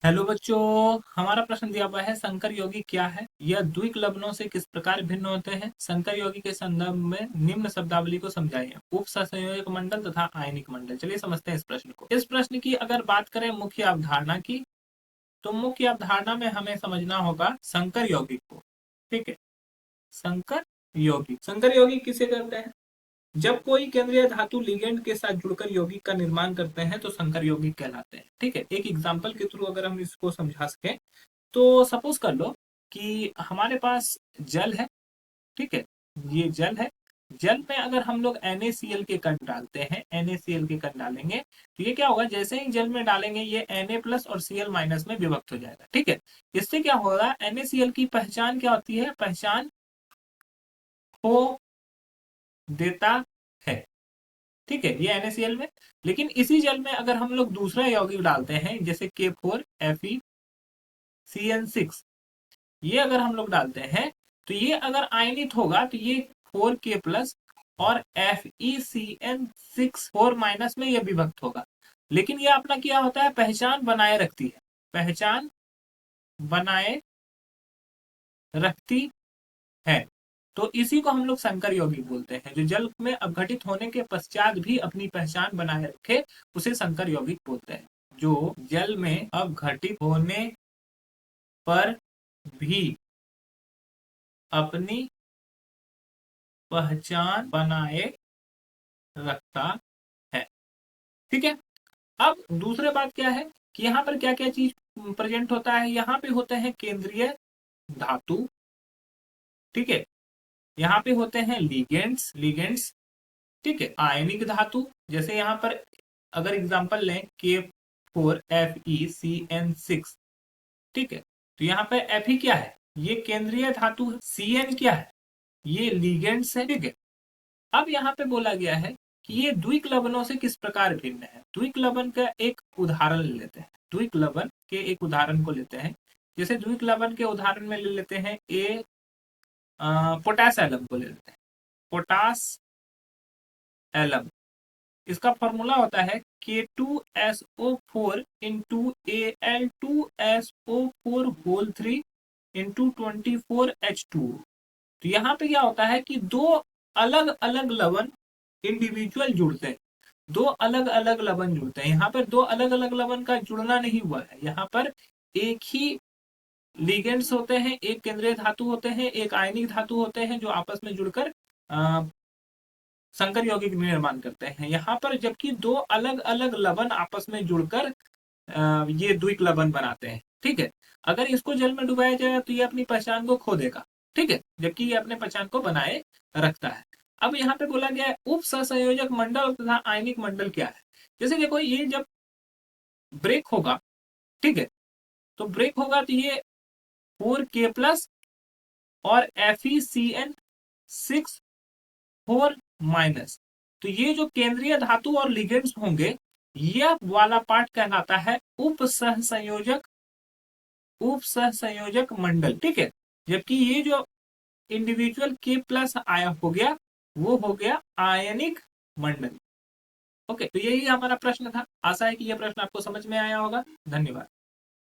Hello बच्चों। हमारा प्रश्न दिया हुआ है संकर यौगिक क्या है? यह द्विक लवणों से किस प्रकार भिन्न होते हैं? संकर यौगिक के संदर्भ में निम्न शब्दावली को समझाइए। उप सहसंयोजक मंडल तथा आयनिक मंडल। चलिए समझते हैं इस प्रश्न को। इस प्रश्न की अगर बात करें मुख्य अवधारणा की, तो मुख्य अवधारणा में हमें समझना होगा संकर यौगिक को। ठीक है, संकर यौगिक किसे कहते हैं? जब कोई केंद्रीय धातु लिगेंड के साथ जुड़कर यौगिक का निर्माण करते हैं तो संकर यौगिक कहलाते हैं। ठीक है, एक एग्जांपल के थ्रू अगर हम इसको समझा सके तो सपोज कर लो कि हमारे पास जल है। ठीक है, ये जल है। जल में अगर हम लोग NaCl के कण डालते हैं, NaCl के कण डालेंगे तो ये क्या होगा, जैसे ही जल में डालेंगे ये Na प्लस और Cl माइनस में विभक्त हो जाएगा। ठीक है, इससे क्या होगा, NaCl की पहचान क्या होती है? पहचान खो देता है। ठीक है, ये NaCl में। लेकिन इसी जल में अगर हम लोग दूसरा यौगिक डालते हैं जैसे K4FeCN6, ये अगर हम लोग डालते हैं तो ये अगर आयनित होगा तो ये 4K प्लस और FeCN6 4 माइनस में ये विभक्त होगा। लेकिन ये अपना क्या होता है, पहचान बनाए रखती है। पहचान बनाए रखती है। तो इसी को हम लोग संकर यौगिक बोलते हैं। जो जल में अपघटित होने के पश्चात भी अपनी पहचान बनाए रखे उसे संकर यौगिक बोलते हैं। जो जल में अपघटित होने पर भी अपनी पहचान बनाए रखता है। ठीक है, अब दूसरी बात क्या है कि यहाँ पर क्या क्या चीज प्रेजेंट होता है? यहाँ पे होते हैं केंद्रीय धातु। ठीक है, यहाँ पे होते हैं लिगेंड्स। ठीक है, आयनिक धातु। जैसे यहाँ पर अगर एग्जांपल लें K4FeCN6। ठीक है, तो यहाँ पे Fe क्या है? ये केंद्रीय धातु है। Cn क्या है? ये लिगेंड्स है। ठीक है, अब यहाँ पे बोला गया है कि ये द्विक लवणों से किस प्रकार भिन्न है। द्विक लवण का एक उदाहरण ले लेते हैं। द्विक लवण के एक उदाहरण को लेते हैं। जैसे द्विक लवण के उदाहरण में ले लेते हैं पोटास एलम को ले लेते हैं। पोटास एलम, इसका फॉर्मूला होता है K2SO4 into Al2SO4 whole 3 into 24H2। तो यहाँ पे क्या होता है कि दो अलग अलग लवण इंडिविजुअल जुड़ते हैं। दो अलग अलग लवण जुड़ते हैं। यहाँ पर दो अलग अलग लवण का जुड़ना नहीं हुआ है। यहाँ पर एक ही लिगेंड्स होते हैं, एक केंद्रीय धातु होते हैं, एक आयनिक धातु होते हैं जो आपस में जुड़कर संकर यौगिक निर्माण करते हैं। यहाँ पर जबकि दो अलग अलग लवण आपस में जुड़कर ये द्विक लवण बनाते हैं। ठीक है, अगर इसको जल में डुबाया जाए तो ये अपनी पहचान को खो देगा। ठीक है, जबकि ये अपने पहचान को बनाए रखता है। अब यहाँ पे बोला गया है उप सहसंयोजक मंडल तथा आयनिक मंडल क्या है। जैसे देखो, ये जब ब्रेक होगा, ठीक है, तो ब्रेक होगा तो ये 4K प्लस और FeCN6 4 माइनस। तो ये जो केंद्रीय धातु और लिगेंड्स होंगे, यह वाला पार्ट कहलाता है उप सहसंयोजक मंडल। ठीक है, जबकि ये जो इंडिविजुअल K प्लस आया हो गया वो हो गया आयनिक मंडल। ओके, तो यही हमारा प्रश्न था। आशा है कि यह प्रश्न आपको समझ में आया होगा। धन्यवाद।